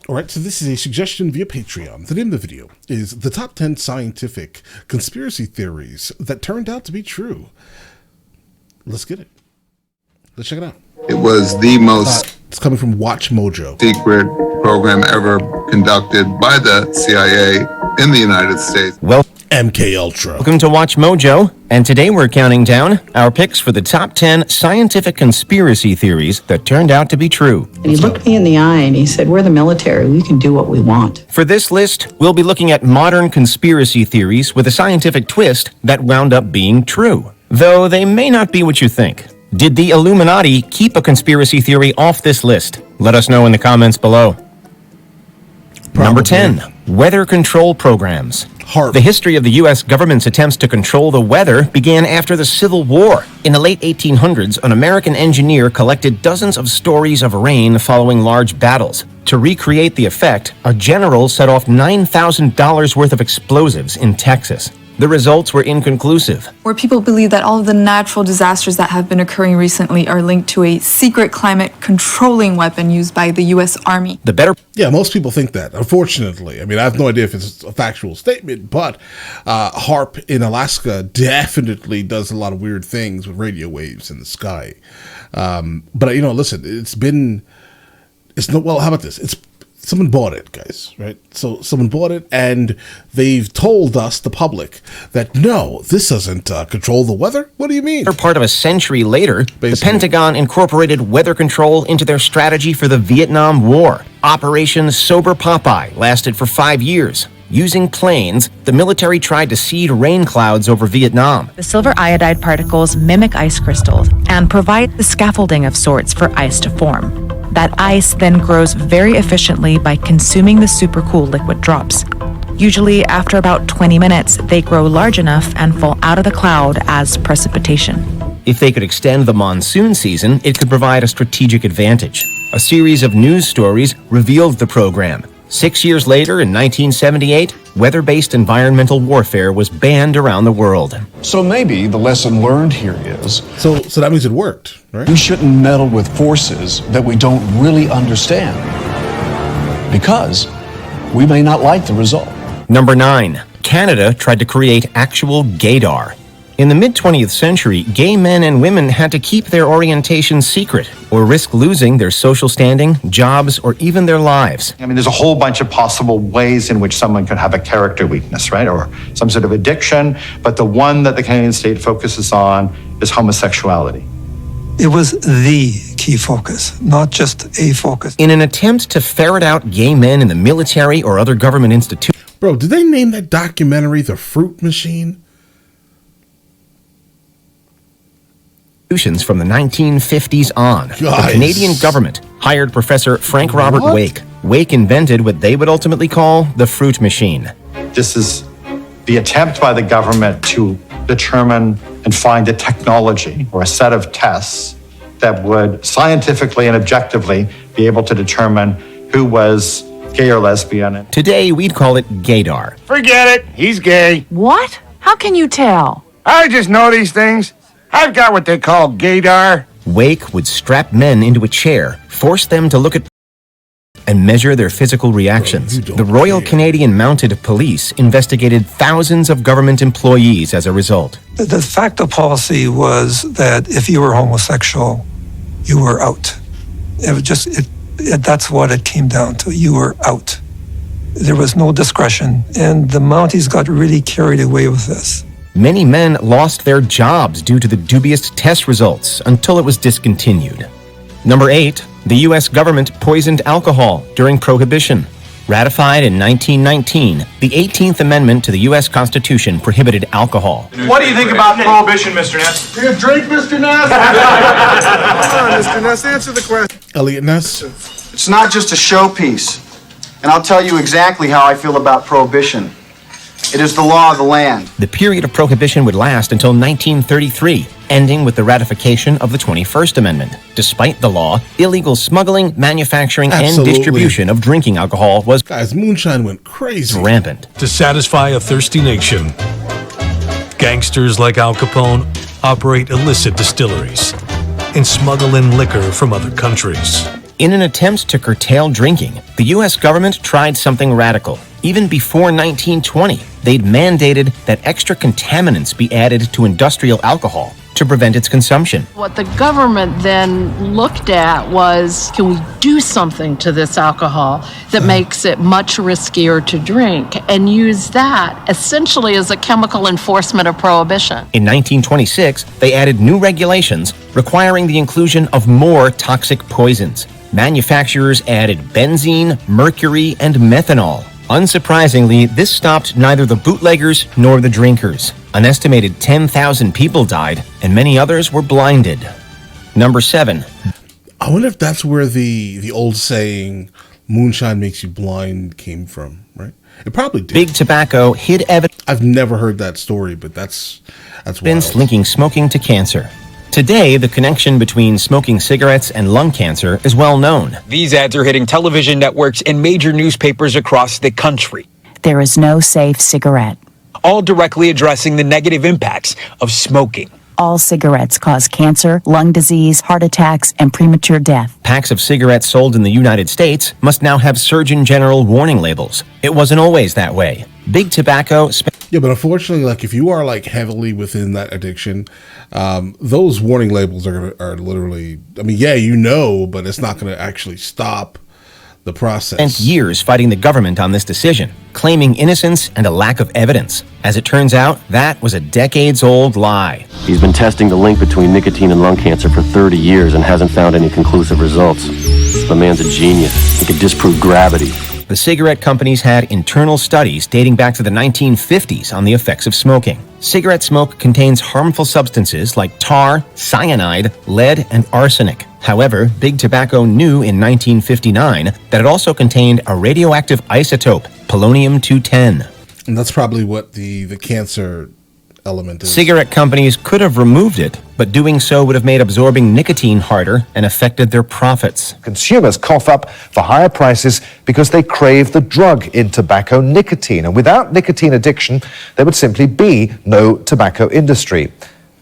Alright, so this is a suggestion via Patreon. The name of the video is the top 10 scientific conspiracy theories that turned out to be true. Let's get it. Let's check it out. It was the most It's coming from Watch Mojo. secret program ever conducted by the CIA in the United States. MK Ultra. Welcome to Watch Mojo, and today we're counting down our picks for the top 10 scientific conspiracy theories that turned out to be true. And he looked me in the eye and he said, "We're the military, we can do what we want." For this list, we'll be looking at modern conspiracy theories with a scientific twist that wound up being true, though they may not be what you think. Did the Illuminati keep a conspiracy theory off this list? Let us know in the comments below. Number 10, weather control programs. The history of the U.S. government's attempts to control the weather began after the Civil War. In the late 1800s, an American engineer collected dozens of stories of rain following large battles. To recreate the effect, a general set off $9,000 worth of explosives in Texas. The results were inconclusive. Where people believe that all of the natural disasters that have been occurring recently are linked to a secret climate controlling weapon used by the U.S. Army. Yeah, most people think that, unfortunately. I mean, I have no idea if it's a factual statement, but HAARP in Alaska definitely does a lot of weird things with radio waves in the sky. But, you know, listen, how about this? Someone bought it, guys, right? So someone bought it, and they've told us, the public, that no, this doesn't control the weather. What do you mean? Part of a century later, the Pentagon incorporated weather control into their strategy for the Vietnam War. Operation Sober Popeye lasted for 5 years. Using planes, the military tried to seed rain clouds over Vietnam. The silver iodide particles mimic ice crystals and provide the scaffolding of sorts for ice to form. That ice then grows very efficiently by consuming the supercool liquid drops. Usually, after about 20 minutes, they grow large enough and fall out of the cloud as precipitation. If they could extend the monsoon season, it could provide a strategic advantage. A series of news stories revealed the program. 6 years later, in 1978, weather-based environmental warfare was banned around the world. So maybe the lesson learned here is... So that means it worked, right? We shouldn't meddle with forces that we don't really understand, because we may not like the result. Number 9. Canada tried to create actual gaydar. In the mid-20th century, gay men and women had to keep their orientation secret or risk losing their social standing, jobs, or even their lives. I mean, there's a whole bunch of possible ways in which someone could have a character weakness, right? Or some sort of addiction, but the one that the Canadian state focuses on is homosexuality. It was the key focus, not just a focus. In an attempt to ferret out gay men in the military or other government institutions... Bro, did they name that documentary The Fruit Machine? From the 1950s on, the Canadian government hired Professor Frank Robert Wake. Wake invented what they would ultimately call the fruit machine. This is the attempt by the government to determine and find a technology or a set of tests that would scientifically and objectively be able to determine who was gay or lesbian. Today, we'd call it gaydar. Forget it. He's gay. What? How can you tell? I just know these things. I've got what they call gaydar. Wake would strap men into a chair, force them to look at and measure their physical reactions. The Royal Canadian Mounted Police investigated thousands of government employees as a result. The de facto policy was that if you were homosexual, you were out. That's what it came down to. You were out. There was no discretion, and the Mounties got really carried away with this. Many men lost their jobs due to the dubious test results until it was discontinued. Number 8. The U.S. government poisoned alcohol during Prohibition. Ratified in 1919, the 18th Amendment to the U.S. Constitution prohibited alcohol. What do you think about Prohibition, Mr. Ness? You drink, Mr. Ness? Come on, Mr. Ness, answer the question. Elliot Ness? It's not just a showpiece. And I'll tell you exactly how I feel about Prohibition. It is the law of the land. The period of Prohibition would last until 1933, ending with the ratification of the 21st Amendment. Despite the law, illegal smuggling, manufacturing, and distribution of drinking alcohol was... Guys, moonshine went crazy. Rampant. To satisfy a thirsty nation, gangsters like Al Capone operate illicit distilleries and smuggle in liquor from other countries. In an attempt to curtail drinking, the U.S. government tried something radical. Even before 1920, they'd mandated that extra contaminants be added to industrial alcohol to prevent its consumption. What the government then looked at was, can we do something to this alcohol that makes it much riskier to drink, and use that essentially as a chemical enforcement of prohibition. In 1926, they added new regulations requiring the inclusion of more toxic poisons. Manufacturers added benzene, mercury, and methanol. Unsurprisingly, this stopped neither the bootleggers nor the drinkers. An estimated 10,000 people died, and many others were blinded. Number 7. I wonder if that's where the old saying, moonshine makes you blind, came from, right? It probably did. Big Tobacco hid evidence. I've never heard that story, but that's Evidence wild. linking smoking to cancer. Today, the connection between smoking cigarettes and lung cancer is well known. These ads are hitting television networks and major newspapers across the country. There is no safe cigarette. All directly addressing the negative impacts of smoking. All cigarettes cause cancer, lung disease, heart attacks, and premature death. Packs of cigarettes sold in the United States must now have Surgeon General warning labels. It wasn't always that way. Big Tobacco... Yeah, but unfortunately, like, if you are, like, heavily within that addiction, those warning labels are literally... I mean, yeah, you know, but it's not going to actually stop the process. Spent years fighting the government on this decision, claiming innocence and a lack of evidence. As it turns out, that was a decades-old lie. He's been testing the link between nicotine and lung cancer for 30 years and hasn't found any conclusive results. The man's a genius. He could disprove gravity. The cigarette companies had internal studies dating back to the 1950s on the effects of smoking. Cigarette smoke contains harmful substances like tar, cyanide, lead, and arsenic. However, Big Tobacco knew in 1959 that it also contained a radioactive isotope, polonium-210. And that's probably what the cancer element is. Cigarette companies could have removed it, but doing so would have made absorbing nicotine harder and affected their profits. Consumers cough up for higher prices because they crave the drug in tobacco, nicotine. And without nicotine addiction, there would simply be no tobacco industry.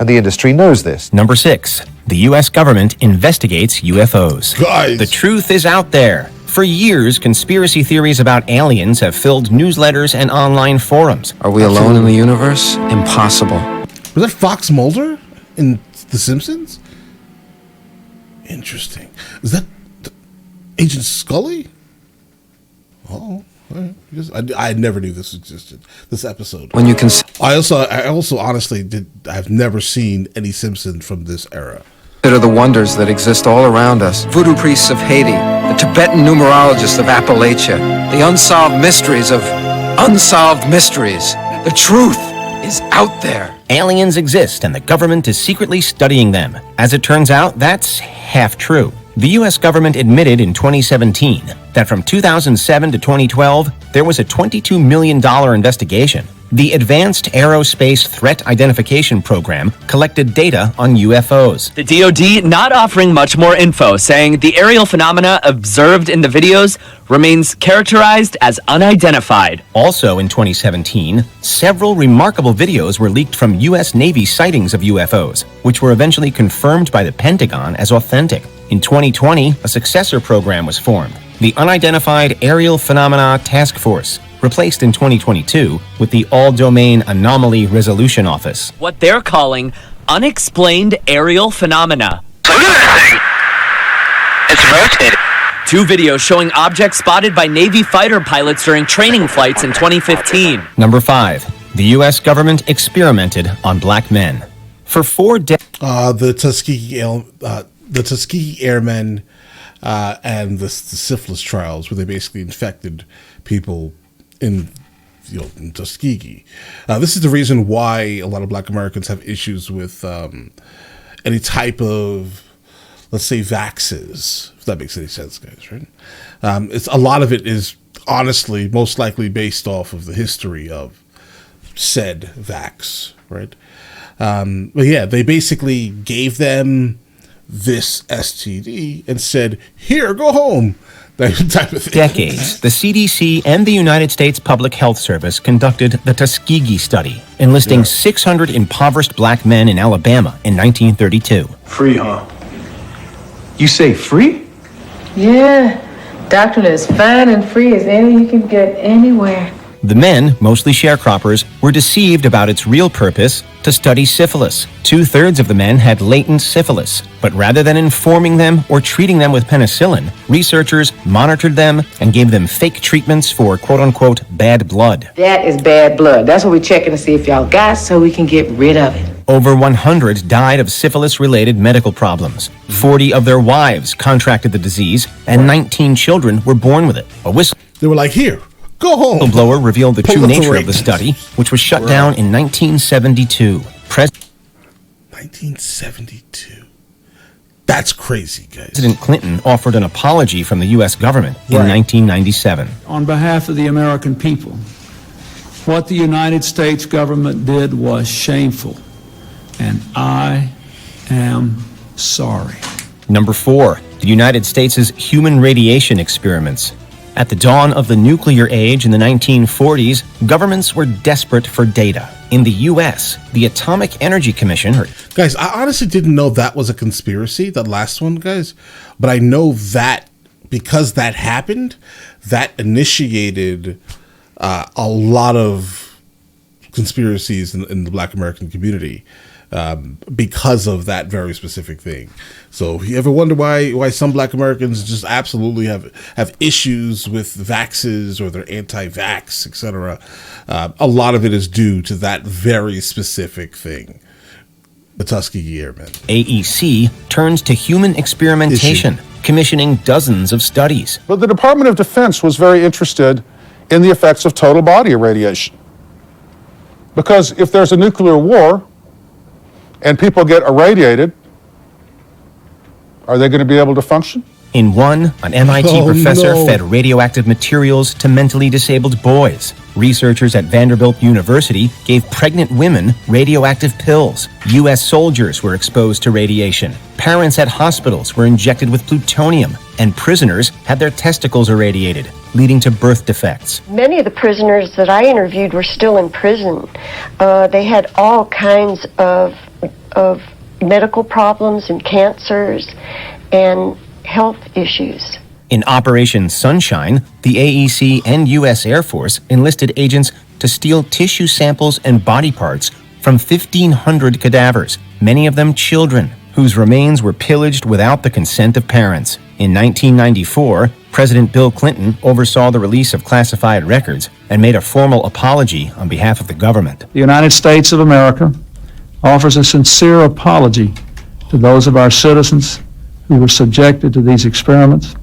And the industry knows this. Number 6. The U.S. government investigates UFOs. Guys. The truth is out there. For years, conspiracy theories about aliens have filled newsletters and online forums. Are we alone in the universe? Impossible. Was that Fox Mulder in The Simpsons? Interesting. Is that Agent Scully? Oh, all right. I never knew this existed. This episode. When you can. I also honestly I've never seen any Simpsons from this era. Consider the wonders that exist all around us. Voodoo priests of Haiti, the Tibetan numerologists of Appalachia, the unsolved mysteries of unsolved mysteries. The truth is out there. Aliens exist and the government is secretly studying them. As it turns out, that's half true. The U.S. government admitted in 2017 that from 2007 to 2012, there was a $22 million investigation. The Advanced Aerospace Threat Identification Program collected data on UFOs. The DoD not offering much more info, saying the aerial phenomena observed in the videos remains characterized as unidentified. Also in 2017, several remarkable videos were leaked from U.S. Navy sightings of UFOs, which were eventually confirmed by the Pentagon as authentic. In 2020, a successor program was formed, the Unidentified Aerial Phenomena Task Force, replaced in 2022 with the All-Domain Anomaly Resolution Office. What they're calling unexplained aerial phenomena. Look at this thing. It's rotating. 2 videos showing objects spotted by Navy fighter pilots during training flights in 2015. Number 5. The U.S. government experimented on black men. For 4 decades... The Tuskegee Airmen and the syphilis trials, where they basically infected people in Tuskegee. This is the reason why a lot of black Americans have issues with any type of, let's say, vaxes, if that makes any sense, guys, right? A lot of it is honestly most likely based off of the history of said vax, right? But yeah, they basically gave them this STD and said, here, go home. That type of thing. Decades, the CDC and the United States Public Health Service conducted the Tuskegee study, enlisting 600 impoverished black men in Alabama in 1932. Free, huh? You say free? Yeah, doctrine is fine and free as any you can get anywhere. The men, mostly sharecroppers, were deceived about its real purpose to study syphilis. 2/3 of the men had latent syphilis, but rather than informing them or treating them with penicillin, researchers monitored them and gave them fake treatments for quote-unquote bad blood. That is bad blood. That's what we're checking to see if y'all got so we can get rid of it. Over 100 died of syphilis-related medical problems. 40 of their wives contracted the disease, and 19 children were born with it. They were like, here, go home. A whistleblower revealed the Pull true the nature of ring. the study, which was shut down in 1972. 1972. That's crazy, guys. President Clinton offered an apology from the U.S. government in 1997. On behalf of the American people, what the United States government did was shameful, and I am sorry. Number 4, the United States' human radiation experiments. At the dawn of the nuclear age in the 1940s, governments were desperate for data. In the U.S., the Atomic Energy Commission... Guys, I honestly didn't know that was a conspiracy, that last one, guys. But I know that because that happened, that initiated a lot of conspiracies in the Black American community. Because of that very specific thing. So if you ever wonder why some Black Americans just absolutely have issues with vaxes or they're anti-vax, etc., a lot of it is due to that very specific thing. The Tuskegee Airmen. AEC turns to human experimentation, commissioning dozens of studies. But the Department of Defense was very interested in the effects of total body irradiation. Because if there's a nuclear war, and people get irradiated, are they going to be able to function? In one, an MIT professor fed radioactive materials to mentally disabled boys. Researchers at Vanderbilt University gave pregnant women radioactive pills. U.S. soldiers were exposed to radiation. Parents at hospitals were injected with plutonium. And prisoners had their testicles irradiated, leading to birth defects. Many of the prisoners that I interviewed were still in prison. They had all kinds of medical problems and cancers and health issues. In Operation Sunshine, the AEC and U.S. Air Force enlisted agents to steal tissue samples and body parts from 1,500 cadavers, many of them children, whose remains were pillaged without the consent of parents. In 1994, President Bill Clinton oversaw the release of classified records and made a formal apology on behalf of the government. The United States of America offers a sincere apology to those of our citizens who were subjected to these experiments,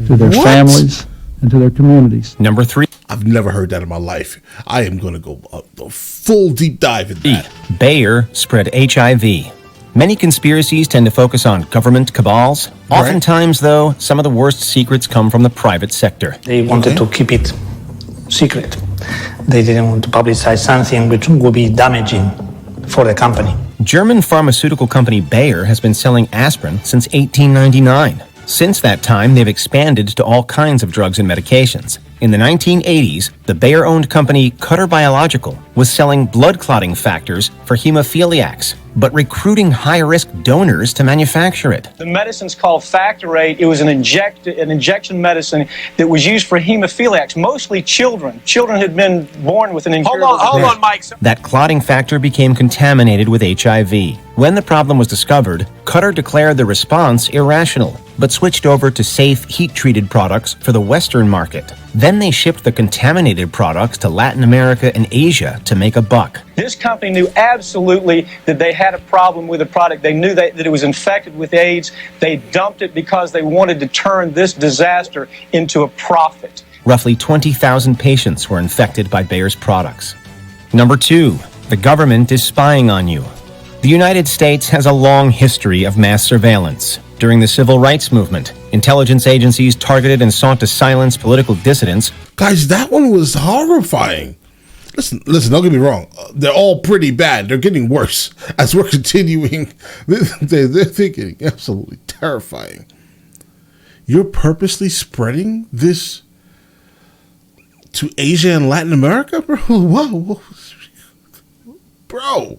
to their families, and to their communities. Number 3. I've never heard that in my life. I am going to go a full deep dive in that. Bayer spread HIV. Many conspiracies tend to focus on government cabals. Oftentimes, though, some of the worst secrets come from the private sector. They wanted to keep it secret. They didn't want to publicize something which would be damaging for the company. German pharmaceutical company Bayer has been selling aspirin since 1899. Since that time, they've expanded to all kinds of drugs and medications. In the 1980s, the Bayer-owned company Cutter Biological was selling blood clotting factors for hemophiliacs, but recruiting high-risk donors to manufacture it. The medicine's called Factor 8. It was an injection medicine that was used for hemophiliacs, mostly children. Children had been born with an incurable disease. Hold on, Mike. That clotting factor became contaminated with HIV. When the problem was discovered, Cutter declared the response irrational, but switched over to safe, heat-treated products for the Western market. Then they shipped the contaminated products to Latin America and Asia to make a buck. This company knew absolutely that they had a problem with the product. They knew that it was infected with AIDS. They dumped it because they wanted to turn this disaster into a profit. Roughly 20,000 patients were infected by Bayer's products. Number 2, the government is spying on you. The United States has a long history of mass surveillance. During the civil rights movement, intelligence agencies targeted and sought to silence political dissidents. Guys, that one was horrifying. Listen, don't get me wrong. They're all pretty bad. They're getting worse as we're continuing. They're getting absolutely terrifying. You're purposely spreading this to Asia and Latin America, bro? Whoa. Bro.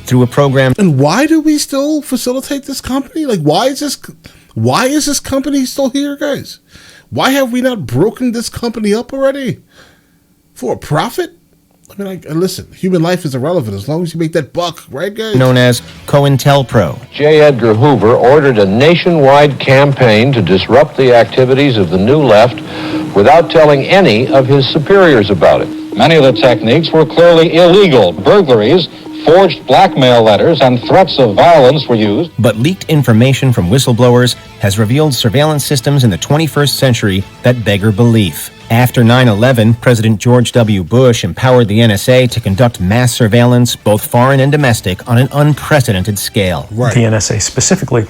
Through a program. And why do we still facilitate this company? Like, why is Why is this company still here, guys? Why have we not broken this company up already? For a profit? I mean, listen, human life is irrelevant as long as you make that buck, right, guys? Known as COINTELPRO. J. Edgar Hoover ordered a nationwide campaign to disrupt the activities of the New Left without telling any of his superiors about it. Many of the techniques were clearly illegal. Burglaries, forged blackmail letters, and threats of violence were used. But leaked information from whistleblowers has revealed surveillance systems in the 21st century that beggar belief. After 9/11, President George W. Bush empowered the NSA to conduct mass surveillance, both foreign and domestic, on an unprecedented scale. Right. The NSA specifically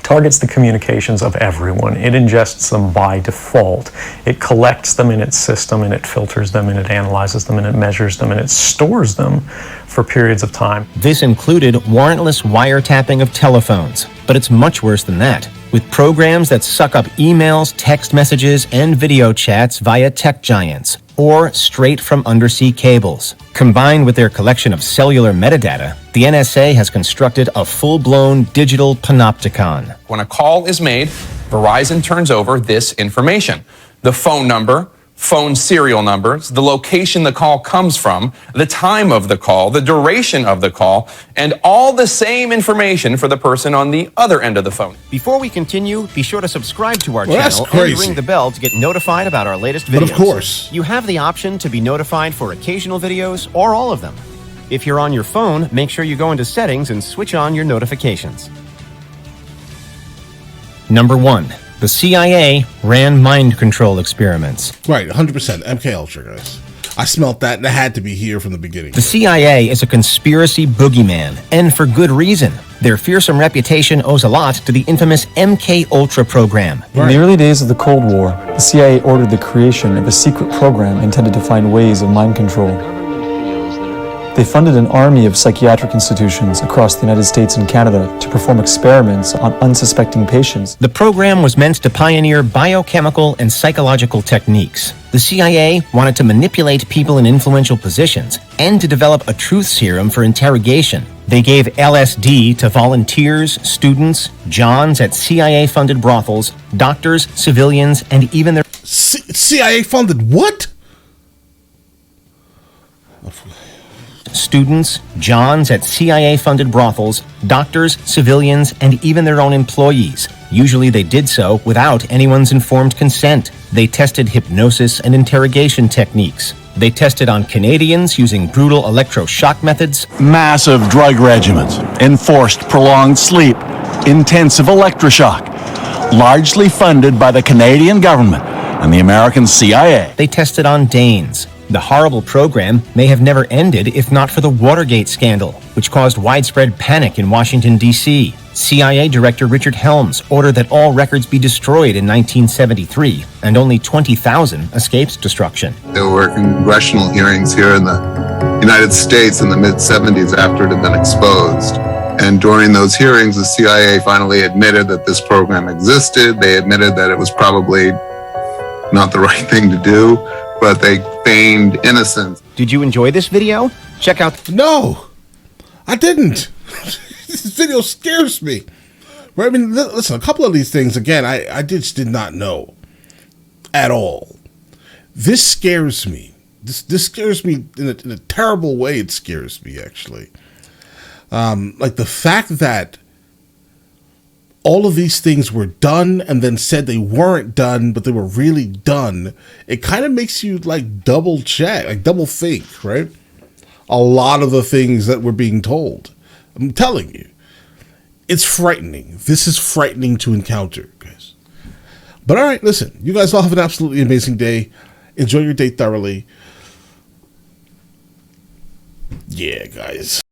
targets the communications of everyone. It ingests them by default. It collects them in its system, and it filters them, and it analyzes them, and it measures them, and it stores them for periods of time. This included warrantless wiretapping of telephones, but it's much worse than that, with programs that suck up emails, text messages, and video chats via tech giants, or straight from undersea cables. Combined with their collection of cellular metadata, the NSA has constructed a full-blown digital panopticon. When a call is made, Verizon turns over this information: the phone number, phone serial numbers, the location the call comes from, the time of the call, the duration of the call, and all the same information for the person on the other end of the phone. Before we continue, be sure to subscribe to our Well, that's channel crazy. and ring the bell to get notified about our latest videos. But of course. You have the option to be notified for occasional videos or all of them. If you're on your phone, make sure you go into settings and switch on your notifications. Number 1. The CIA ran mind control experiments. Right, 100%. MK Ultra, guys. I smelt that, and it had to be here from the beginning. The CIA is a conspiracy boogeyman, and for good reason. Their fearsome reputation owes a lot to the infamous MK Ultra program. In the early days of the Cold War, the CIA ordered the creation of a secret program intended to find ways of mind control. They funded an army of psychiatric institutions across the United States and Canada to perform experiments on unsuspecting patients. The program was meant to pioneer biochemical and psychological techniques. The CIA wanted to manipulate people in influential positions and to develop a truth serum for interrogation. They gave LSD to volunteers, students, Johns at CIA-funded brothels, doctors, civilians, and even their... CIA-funded what? Students, Johns at CIA-funded brothels, doctors, civilians, and even their own employees. Usually they did so without anyone's informed consent. They tested hypnosis and interrogation techniques. They tested on Canadians using brutal electroshock methods. Massive drug regimens, enforced prolonged sleep, intensive electroshock, largely funded by the Canadian government and the American CIA. They tested on Danes. The horrible program may have never ended if not for the Watergate scandal, which caused widespread panic in Washington, D.C. CIA Director Richard Helms ordered that all records be destroyed in 1973, and only 20,000 escaped destruction. There were congressional hearings here in the United States in the mid-70s after it had been exposed. And during those hearings, the CIA finally admitted that this program existed. They admitted that it was probably not the right thing to do, but they feigned innocence. Did you enjoy this video? Check out... No, I didn't. This video scares me. Right? I mean, listen, a couple of these things, again, I just did not know at all. This scares me. This scares me in a terrible way. It scares me, actually. Like the fact that all of these things were done and then said they weren't done, but they were really done. It kind of makes you like double check, like double think, right? A lot of the things that we're being told. I'm telling you, it's frightening. This is frightening to encounter, guys. But all right, listen, you guys all have an absolutely amazing day. Enjoy your day thoroughly. Yeah, guys.